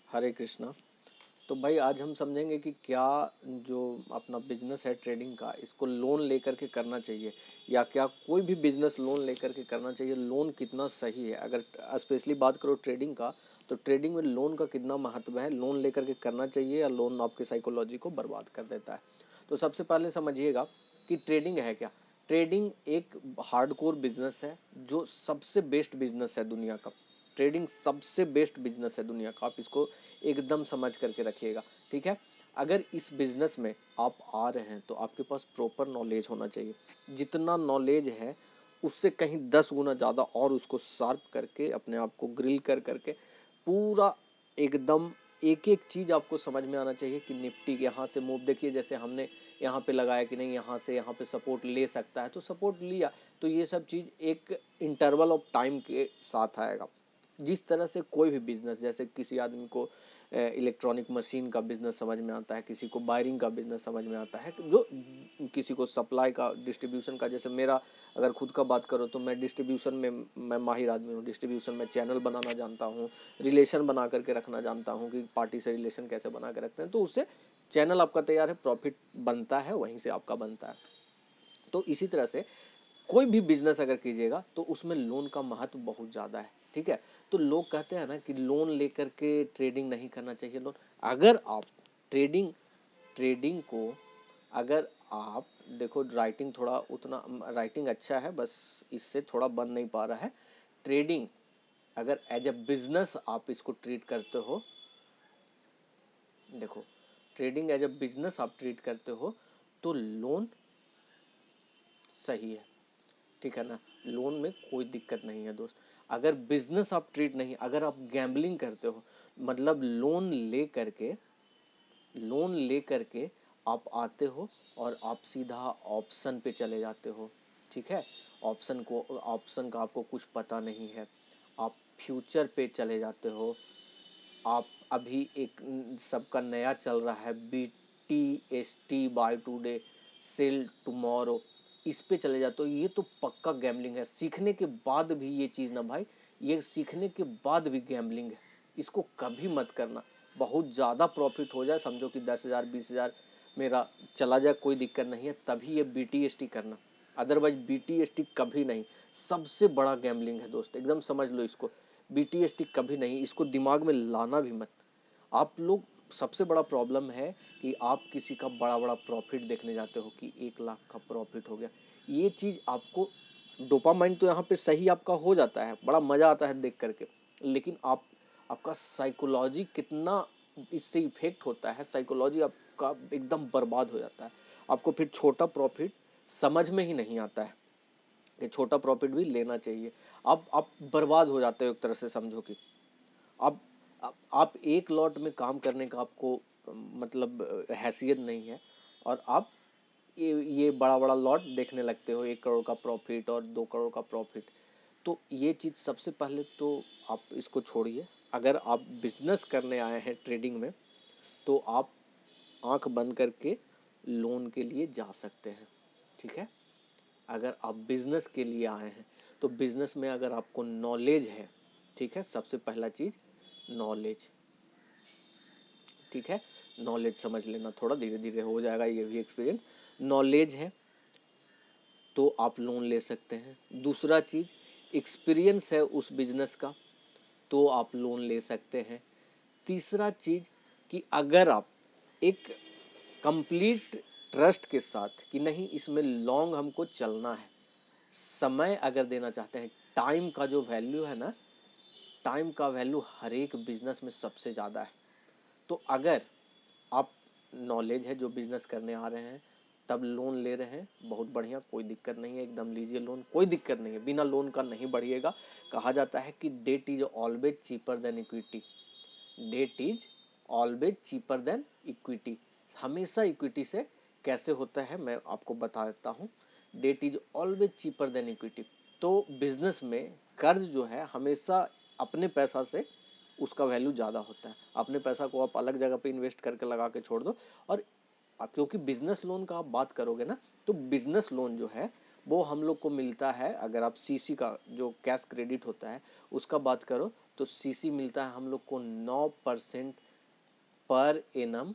हरे कृष्णा। तो भाई आज हम समझेंगे कि क्या जो अपना बिजनेस है ट्रेडिंग का, इसको लोन लेकर के करना चाहिए या क्या कोई भी बिजनेस लोन लेकर के करना चाहिए। लोन कितना सही है, अगर स्पेशली बात करो ट्रेडिंग का, तो ट्रेडिंग में लोन का कितना महत्व है, लोन लेकर के करना चाहिए या लोन आपकी साइकोलॉजी को बर्बाद कर देता है। तो सबसे पहले समझिएगा कि ट्रेडिंग है क्या। ट्रेडिंग एक हार्डकोर बिजनेस है जो सबसे बेस्ट बिजनेस है दुनिया का। ट्रेडिंग सबसे बेस्ट बिजनेस है दुनिया का, आप इसको एकदम समझ करके रखिएगा, ठीक है। अगर इस बिजनेस में आप आ रहे हैं तो आपके पास प्रॉपर नॉलेज होना चाहिए। जितना नॉलेज है उससे कहीं 10 गुना ज़्यादा और उसको शार्प करके अपने आप को ग्रिल कर करके पूरा एकदम एक एक चीज़ आपको समझ में आना चाहिए कि निफ्टी यहाँ से मूव देखिए, जैसे हमने यहाँ पे लगाया कि नहीं, यहाँ से यहाँ पे सपोर्ट ले सकता है तो सपोर्ट लिया। तो ये सब चीज़ एक इंटरवल ऑफ टाइम के साथ आएगा। जिस तरह से कोई भी बिजनेस, जैसे किसी आदमी को इलेक्ट्रॉनिक मशीन का बिजनेस समझ में आता है, किसी को वायरिंग का बिजनेस समझ में आता है, जो किसी को सप्लाई का, डिस्ट्रीब्यूशन का। जैसे मेरा अगर खुद का बात करो तो मैं डिस्ट्रीब्यूशन में मैं माहिर आदमी हूँ। डिस्ट्रीब्यूशन में चैनल बनाना जानता हूँ, रिलेशन बना करके रखना जानता हूँ कि पार्टी से रिलेशन कैसे बना के रखते हैं, तो उससे चैनल आपका तैयार है, प्रॉफिट बनता है, वहीं से आपका बनता है। तो इसी तरह से कोई भी बिजनेस अगर कीजिएगा तो उसमें लोन का महत्व बहुत ज़्यादा है, ठीक है। तो लोग कहते हैं ना कि लोन लेकर के ट्रेडिंग नहीं करना चाहिए। लोन, अगर आप ट्रेडिंग ट्रेडिंग को अगर आप देखो, राइटिंग थोड़ा उतना राइटिंग अच्छा है, बस इससे थोड़ा बन नहीं पा रहा है। ट्रेडिंग अगर एज ए बिजनेस आप इसको ट्रीट करते हो, देखो, ट्रेडिंग एज ए बिजनेस आप ट्रीट करते हो तो लोन सही है, ठीक है ना। लोन में कोई दिक्कत नहीं है दोस्त। अगर बिजनेस आप ट्रीट नहीं, अगर आप गैम्बलिंग करते हो, मतलब लोन ले करके आप आते हो और आप सीधा ऑप्शन पे चले जाते हो, ठीक है। ऑप्शन का आपको कुछ पता नहीं है, आप फ्यूचर पे चले जाते हो। आप अभी एक सबका नया चल रहा है BTST, buy today sell tomorrow, इस पे चले जाते हो। ये तो पक्का गैम्बलिंग है। सीखने के बाद भी ये चीज़ ना भाई, ये सीखने के बाद भी गैम्बलिंग है। इसको कभी मत करना। बहुत ज़्यादा प्रॉफिट हो जाए, समझो कि 10,000 20,000 मेरा चला जाए, कोई दिक्कत नहीं है, तभी ये BTST करना। अदरवाइज BTST कभी नहीं। सबसे बड़ा गैम्बलिंग है दोस्त, एकदम समझ लो इसको। BTST कभी नहीं, इसको दिमाग में लाना भी मत। आप लोग, सबसे बड़ा प्रॉब्लम है कि आप किसी का बड़ा बड़ा प्रॉफिट देखने जाते हो कि 1 लाख का प्रॉफिट हो गया। ये चीज़ आपको, डोपामाइन तो यहाँ पे सही आपका हो जाता है, बड़ा मज़ा आता है देख करके, लेकिन आपका साइकोलॉजी कितना इससे इफेक्ट होता है, साइकोलॉजी आपका एकदम बर्बाद हो जाता है। आपको फिर छोटा प्रॉफिट समझ में ही नहीं आता है कि छोटा प्रॉफिट भी लेना चाहिए। आप बर्बाद हो जाते हो एक तरह से, समझो कि अब आप एक लॉट में काम करने का आपको मतलब हैसियत नहीं है, और आप ये बड़ा बड़ा लॉट देखने लगते हो, 1 करोड़ का प्रॉफिट और 2 करोड़ का प्रॉफिट। तो ये चीज़ सबसे पहले तो आप इसको छोड़िए। अगर आप बिजनेस करने आए हैं ट्रेडिंग में, तो आप आंख बंद करके लोन के लिए जा सकते हैं, ठीक है। अगर आप बिजनेस के लिए आए हैं तो बिजनेस में अगर आपको नॉलेज है, ठीक है, सबसे पहला चीज़ नॉलेज, ठीक है। नॉलेज समझ लेना, थोड़ा धीरे धीरे हो जाएगा ये भी एक्सपीरियंस। नॉलेज है तो आप लोन ले सकते हैं। दूसरा चीज़, एक्सपीरियंस है उस बिजनेस का तो आप लोन ले सकते हैं। तीसरा चीज़ कि अगर आप एक कंप्लीट ट्रस्ट के साथ कि नहीं, इसमें लॉन्ग हमको चलना है, समय अगर देना चाहते हैं, टाइम का जो वैल्यू है ना, टाइम का वैल्यू हर एक बिजनेस में सबसे ज़्यादा है। तो अगर आप, नॉलेज है, जो बिजनेस करने आ रहे हैं तब लोन ले रहे हैं, बहुत बढ़िया, कोई दिक्कत नहीं है, एकदम लीजिए लोन, कोई दिक्कत नहीं है, बिना लोन का नहीं बढ़िएगा। कहा जाता है कि debt is always cheaper than equity. Debt is always cheaper than equity. हमेशा इक्विटी से कैसे होता है मैं आपको बता देता हूँ। Debt is always cheaper than equity. तो बिजनेस में कर्ज जो है हमेशा अपने पैसा से उसका वैल्यू ज़्यादा होता है। अपने पैसा को आप अलग जगह पे इन्वेस्ट करके लगा के छोड़ दो। और क्योंकि बिजनेस लोन का आप बात करोगे ना, तो बिजनेस लोन जो है वो हम लोग को मिलता है, अगर आप CC का जो कैश क्रेडिट होता है उसका बात करो तो सीसी मिलता है हम लोग को 9% पर एनम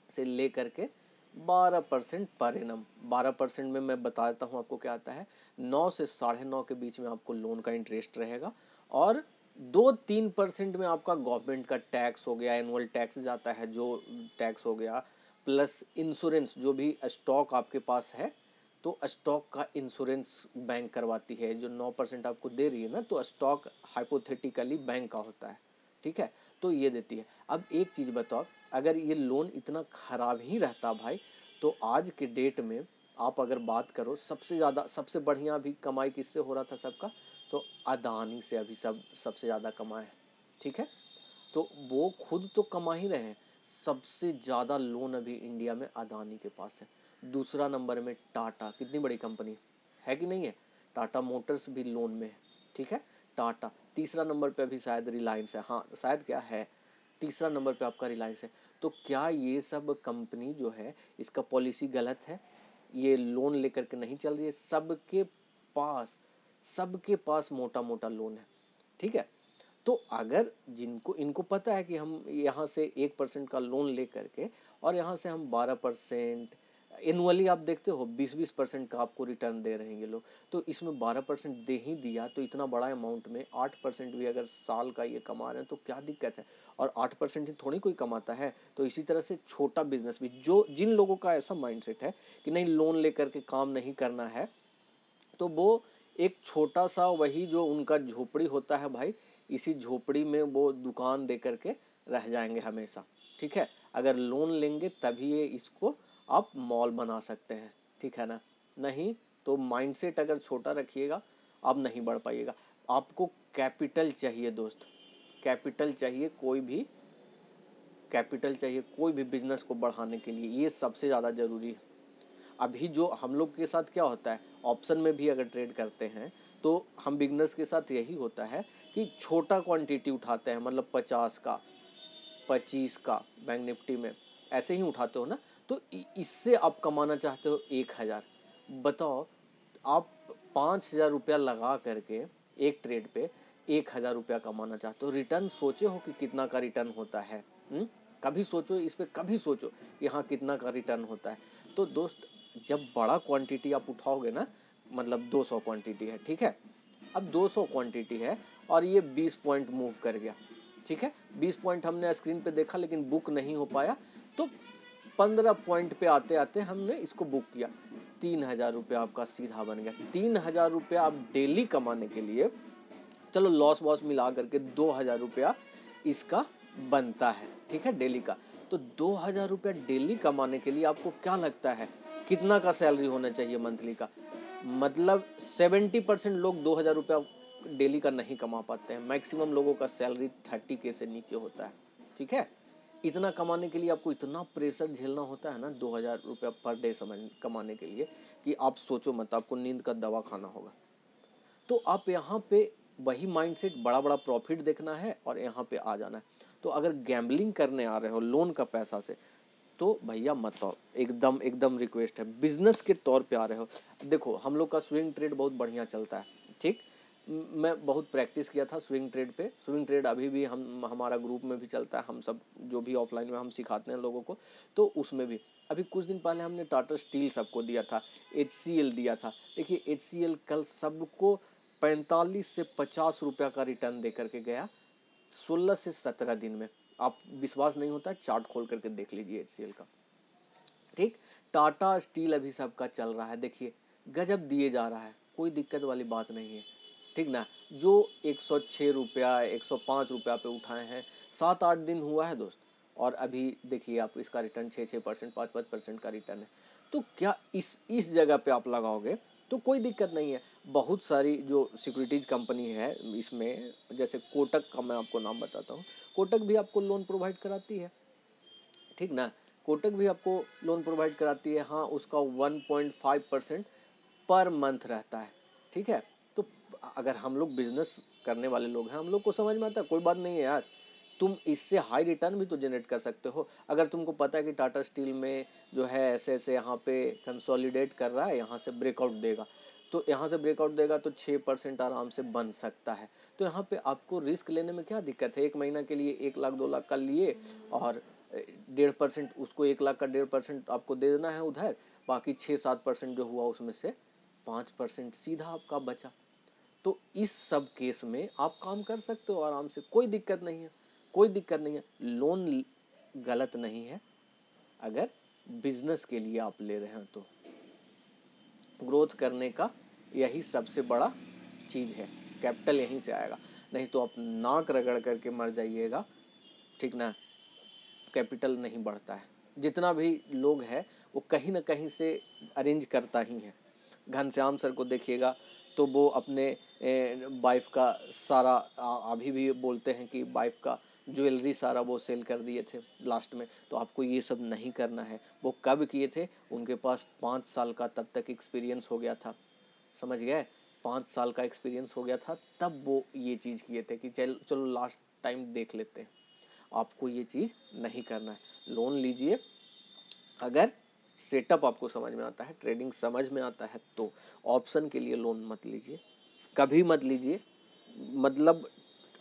से लेकर के 12% पर एनम। 12% में मैं बता देता हूँ आपको क्या आता है। 9 से 9.5 के बीच में आपको लोन का इंटरेस्ट रहेगा, और 2-3% में आपका गवर्नमेंट का टैक्स हो गया, एनुअल टैक्स जाता है जो टैक्स हो गया, प्लस इंश्योरेंस, जो भी स्टॉक आपके पास है तो स्टॉक का इंश्योरेंस बैंक करवाती है। जो 9% आपको दे रही है ना, तो स्टॉक हाइपोथेटिकली बैंक का होता है, ठीक है, तो ये देती है। अब एक चीज़ बताओ, अगर ये लोन इतना ख़राब ही रहता भाई, तो आज के डेट में आप अगर बात करो, सबसे ज़्यादा सबसे बढ़िया अभी कमाई किससे हो रहा था सबका, तो अदानी से अभी सबसे ज़्यादा कमाए है, ठीक है। तो वो खुद तो कमा ही रहे हैं, सबसे ज़्यादा लोन अभी इंडिया में अदानी के पास है। दूसरा नंबर में टाटा, कितनी बड़ी कंपनी है कि नहीं है, टाटा मोटर्स भी लोन में है, ठीक है, टाटा। तीसरा नंबर पे अभी शायद रिलायंस है, हाँ शायद क्या है, तीसरा नंबर पे आपका रिलायंस है। तो क्या ये सब कंपनी जो है इसका पॉलिसी गलत है, ये लोन लेकर के नहीं चल रही है? सबके पास मोटा मोटा लोन है, ठीक है। तो अगर जिनको इनको पता है कि हम यहाँ से 1% का लोन ले करके और यहाँ से हम 12%, एनुअली आप देखते हो 20-20% का आपको रिटर्न दे रहे हैं ये लोग, तो इसमें 12% दे ही दिया, तो इतना बड़ा अमाउंट में 8% भी अगर साल का ये कमा रहे हैं तो क्या दिक्कत है। और 8% ही थोड़ी कोई कमाता है। तो इसी तरह से छोटा बिजनेस भी, जो जिन लोगों का ऐसा माइंडसेट है कि नहीं लोन लेकर के काम नहीं करना है, तो वो एक छोटा सा, वही जो उनका झोपड़ी होता है भाई, इसी झोपड़ी में वो दुकान दे करके रह जाएंगे हमेशा, ठीक है। अगर लोन लेंगे तभी ये इसको आप मॉल बना सकते हैं, ठीक है ना, नहीं तो माइंडसेट अगर छोटा रखिएगा आप नहीं बढ़ पाइएगा। आपको कैपिटल चाहिए दोस्त, कैपिटल चाहिए, कोई भी बिजनेस को बढ़ाने के लिए, ये सबसे ज़्यादा ज़रूरी है। अभी जो हम लोग के साथ क्या होता है, ऑप्शन में भी अगर ट्रेड करते हैं तो हम बिगनर्स के साथ यही होता है कि छोटा क्वांटिटी उठाते हैं, मतलब 50 का 25 का बैंक निफ्टी में ऐसे ही उठाते हो ना, तो इससे आप कमाना चाहते हो 1,000। बताओ, आप 5,000 रुपया लगा करके एक ट्रेड पे 1,000 रुपया कमाना चाहते हो, रिटर्न सोचे हो कि कितना का रिटर्न होता है? कभी सोचो इस पे, कभी सोचो यहाँ कितना का रिटर्न होता है। तो दोस्त, जब बड़ा क्वांटिटी आप उठाओगे ना, मतलब 200 क्वांटिटी है, ठीक है, अब 200 क्वांटिटी है और ये 20 पॉइंट मूव कर गया, ठीक है, 20 पॉइंट हमने स्क्रीन पे देखा लेकिन बुक नहीं हो पाया, तो 15 पॉइंट पे आते आते हमने इसको बुक किया, 3,000 रुपया आपका सीधा बन गया। 3,000 रुपया आप डेली कमाने के लिए, चलो लॉस वॉस मिला करके 2,000 रुपया इसका बनता है, ठीक है, डेली का। तो 2,000 रुपया डेली कमाने के लिए आपको क्या लगता है कितना का सैलरी होना चाहिए मंथली का? मतलब 70% लोग 2,000 रुपया डेली का नहीं कमा पाते हैं। मैक्सिमम लोगों का सैलरी 30K से नीचे होता है, ठीक है। इतना कमाने के लिए आपको इतना प्रेशर झेलना होता है ना 2,000 रुपया पर डे समझ कमाने के लिए, कि आप सोचो मत, आपको नींद का दवा खाना होगा। तो आप यहाँ पे वही माइंडसेट, बड़ा बड़ा प्रॉफिट देखना है और यहाँ पे आ जाना है। तो अगर गैम्बलिंग करने आ रहे हो लोन का पैसा से, तो भैया मत आओ, एकदम एकदम रिक्वेस्ट है। बिजनेस के तौर पे आ रहे हो, देखो हम लोग का स्विंग ट्रेड बहुत बढ़िया चलता है, ठीक। मैं बहुत प्रैक्टिस किया था स्विंग ट्रेड पे। स्विंग ट्रेड अभी भी हमारा ग्रुप में भी चलता है, हम सब जो भी ऑफलाइन में हम सिखाते हैं लोगों को, तो उसमें भी अभी कुछ दिन पहले हमने टाटा स्टील सबको दिया था, HCL दिया था। देखिए HCL कल सबको 45 से 50 रुपया का रिटर्न दे करके गया 16 से 17 दिन में। आप विश्वास नहीं होता है, चार्ट खोल करके देख लीजिए HCL का, ठीक। टाटा स्टील अभी सबका चल रहा है, देखिए गजब दिए जा रहा है, कोई दिक्कत वाली बात नहीं है, ठीक ना। जो 106 रुपया 105 रुपया पे उठाए हैं, 7-8 दिन हुआ है दोस्त, और अभी देखिए आप इसका रिटर्न 6-6%, 5-5% का रिटर्न है। तो क्या इस जगह पे आप लगाओगे तो कोई दिक्कत नहीं है। बहुत सारी जो सिक्योरिटीज कंपनी है इसमें, जैसे कोटक का मैं आपको नाम बताता हूँ, कोटक भी आपको लोन प्रोवाइड कराती है, ठीक ना। कोटक भी आपको लोन प्रोवाइड कराती है, हाँ उसका 1.5% पर मंथ रहता है, ठीक है। तो अगर हम लोग बिजनेस करने वाले लोग हैं, हम लोग को समझ में आता है, कोई बात नहीं है यार, तुम इससे हाई रिटर्न भी तो जनरेट कर सकते हो। अगर तुमको पता है कि टाटा स्टील में जो है ऐसे ऐसे यहाँ पे कंसोलिडेट कर रहा है, यहाँ से ब्रेकआउट देगा, तो यहाँ से ब्रेकआउट देगा तो 6% आराम से बन सकता है। तो यहाँ पे आपको रिस्क लेने में क्या दिक्कत है? 1 महीना के लिए 1 लाख 2 लाख का लिए और 1.5% उसको, 1 लाख का 1.5% आपको दे देना है उधर, बाकी 6-7% जो हुआ उसमें से 5% सीधा आपका बचा। तो इस सब केस में आप काम कर सकते हो आराम से, कोई दिक्कत नहीं है, कोई दिक्कत नहीं है। लोन गलत नहीं है अगर बिजनेस के लिए आप ले रहे हैं तो। ग्रोथ करने का यही सबसे बड़ा चीज़ है, कैपिटल यहीं से आएगा, नहीं तो आप नाक रगड़ करके मर जाइएगा, ठीक ना। कैपिटल नहीं बढ़ता है, जितना भी लोग हैं वो कहीं ना कहीं से अरेंज करता ही है। घनश्याम सर को देखिएगा तो वो अपने वाइफ का सारा, अभी भी बोलते हैं कि वाइफ का ज्वेलरी सारा वो सेल कर दिए थे लास्ट में। तो आपको ये सब नहीं करना है। वो कब किए थे? उनके पास 5 साल का तब तक एक्सपीरियंस हो गया था, समझ गए? 5 साल का एक्सपीरियंस हो गया था तब वो ये चीज़ किए थे कि चलो लास्ट टाइम देख लेते हैं। आपको ये चीज़ नहीं करना है। लोन लीजिए अगर सेटअप आपको समझ में आता है, ट्रेडिंग समझ में आता है, तो ऑप्शन के लिए लोन मत लीजिए, कभी मत लीजिए। मतलब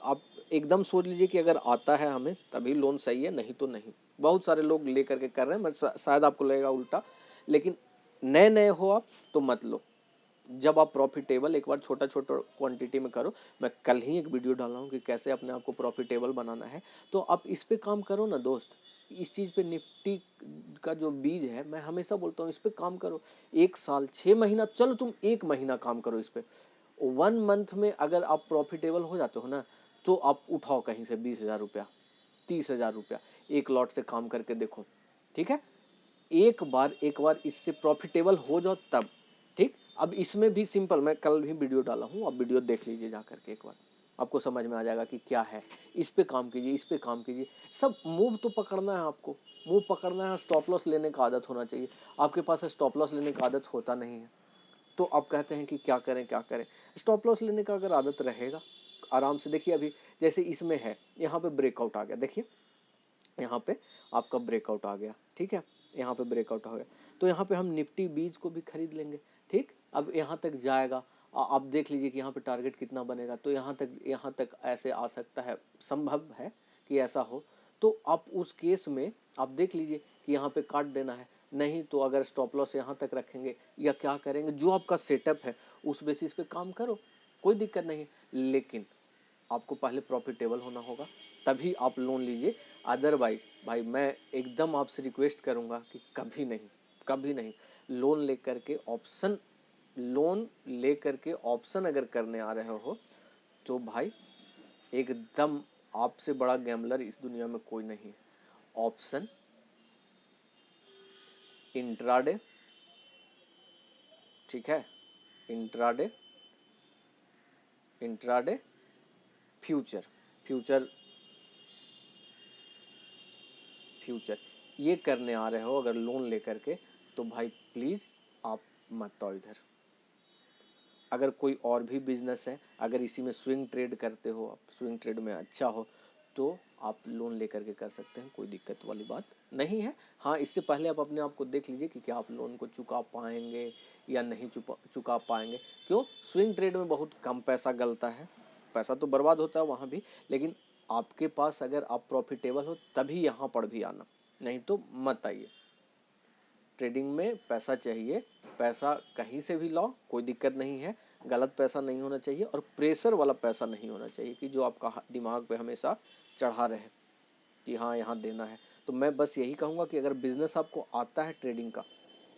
आप एकदम सोच लीजिए कि अगर आता है हमें तभी लोन सही है, नहीं तो नहीं। बहुत सारे लोग ले करके कर रहे हैं, शायद आपको लगेगा उल्टा, लेकिन नए नए हो आप तो मत लो। जब आप प्रॉफिटेबल, एक बार छोटा छोटा क्वांटिटी में करो। मैं कल ही एक वीडियो डाला हूँ कि कैसे अपने आप को प्रॉफिटेबल बनाना है, तो आप इस पे काम करो ना दोस्त। इस चीज़ पे, निफ्टी का जो बीज है, मैं हमेशा बोलता हूँ इस पे काम करो। 1 साल 6 महीना, चलो तुम 1 महीना काम करो इस पे। 1 मंथ में अगर आप प्रॉफिटेबल हो जाते हो ना, तो आप उठाओ कहीं से 20,000 रुपया, 30,000 रुपया, एक लॉट से काम करके देखो, ठीक है। एक बार इससे प्रॉफिटेबल हो जाओ तब, ठीक। अब इसमें भी सिंपल, मैं कल भी वीडियो डाला हूँ, आप वीडियो देख लीजिए जा करके एक बार, आपको समझ में आ जाएगा कि क्या है। इस पे काम कीजिए, इस पे काम कीजिए। सब मूव तो पकड़ना है आपको, मूव पकड़ना है। स्टॉप लॉस लेने का आदत होना चाहिए। आपके पास स्टॉप लॉस लेने का आदत होता नहीं है, तो आप कहते हैं कि क्या करें क्या करें। स्टॉप लॉस लेने का अगर आदत रहेगा, आराम से देखिए। अभी जैसे इसमें है, यहाँ पे ब्रेकआउट आ गया, देखिए यहाँ पे आपका ब्रेकआउट आ गया, ठीक है। यहाँ पे ब्रेकआउट हो गया, तो यहाँ पे हम निफ्टी बीज को भी खरीद लेंगे, ठीक। अब यहाँ तक जाएगा, आप देख लीजिए कि यहाँ पे टारगेट कितना बनेगा। तो यहाँ तक ऐसे आ सकता है, संभव है कि ऐसा हो। तो आप उस केस में आप देख लीजिए कि यहाँ पे काट देना है, नहीं तो अगर स्टॉप लॉस यहाँ तक रखेंगे या क्या करेंगे, जो आपका सेटअप है उस बेसिस पे काम करो, कोई दिक्कत नहीं है। लेकिन आपको पहले प्रॉफिटेबल होना होगा, तभी आप लोन लीजिए। अदरवाइज भाई मैं एकदम आपसे रिक्वेस्ट करूंगा कि कभी नहीं, कभी नहीं लोन लेकर के ऑप्शन, लोन लेकर के ऑप्शन अगर करने आ रहे हो तो भाई एकदम आपसे बड़ा गैम्बलर इस दुनिया में कोई नहीं है। ऑप्शन, इंट्राडे, ठीक है, intraday, intraday, future, future, future, ये करने आ रहे हो अगर लोन लेकर के, तो भाई प्लीज़ आप मत आओ इधर। अगर कोई और भी बिजनेस है, अगर इसी में स्विंग ट्रेड करते हो आप, स्विंग ट्रेड में अच्छा हो, तो आप लोन लेकर के कर सकते हैं, कोई दिक्कत वाली बात नहीं है। हाँ, इससे पहले आप अपने आप को देख लीजिए कि क्या आप लोन को चुका पाएंगे या नहीं चुका पाएंगे। क्यों? स्विंग ट्रेड में बहुत कम पैसा गलता है, पैसा तो बर्बाद होता है वहाँ भी, लेकिन आपके पास अगर आप प्रॉफिटेबल हो तभी यहाँ पर भी आना, नहीं तो मत आइए। ट्रेडिंग में पैसा चाहिए, पैसा कहीं से भी लाओ, कोई दिक्कत नहीं है। गलत पैसा नहीं होना चाहिए और प्रेशर वाला पैसा नहीं होना चाहिए कि जो आपका दिमाग पे हमेशा चढ़ा रहे कि हाँ यहाँ देना है। तो मैं बस यही कहूँगा कि अगर बिज़नेस आपको आता है ट्रेडिंग का,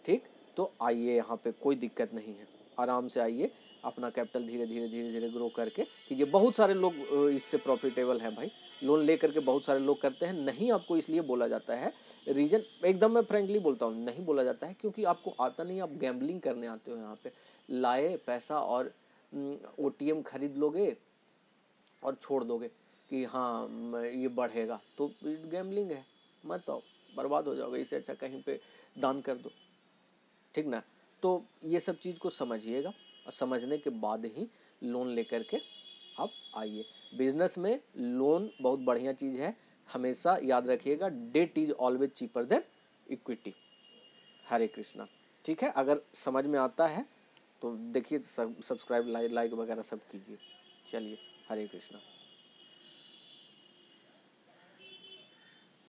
ठीक, तो आइए यहाँ पे, कोई दिक्कत नहीं है। आराम से आइए, अपना कैपिटल धीरे धीरे धीरे धीरे ग्रो करके कीजिए। बहुत सारे लोग इससे प्रॉफिटेबल हैं भाई, लोन ले करके बहुत सारे लोग करते हैं। नहीं आपको इसलिए बोला जाता है, रीज़न एकदम मैं फ्रेंकली बोलता हूँ, नहीं बोला जाता है क्योंकि आपको आता नहीं, आप गैम्बलिंग करने आते हो यहाँ पे। लाए पैसा और OTM खरीद लोगे और छोड़ दोगे कि हाँ ये बढ़ेगा, तो गैम्बलिंग है, मत आओ, बर्बाद हो जाओगे। इससे अच्छा कहीं पे दान कर दो, ठीक ना। तो ये सब चीज़ को समझिएगा और समझने के बाद ही लोन लेकर के आप आइए। बिजनेस में लोन बहुत बढ़िया चीज़ है, हमेशा याद रखिएगा, debt is always cheaper than equity. Hare Krishna, ठीक है। अगर समझ में आता है तो देखिए, सब्सक्राइब, लाइक वगैरह सब कीजिए। चलिए, हरे कृष्णा।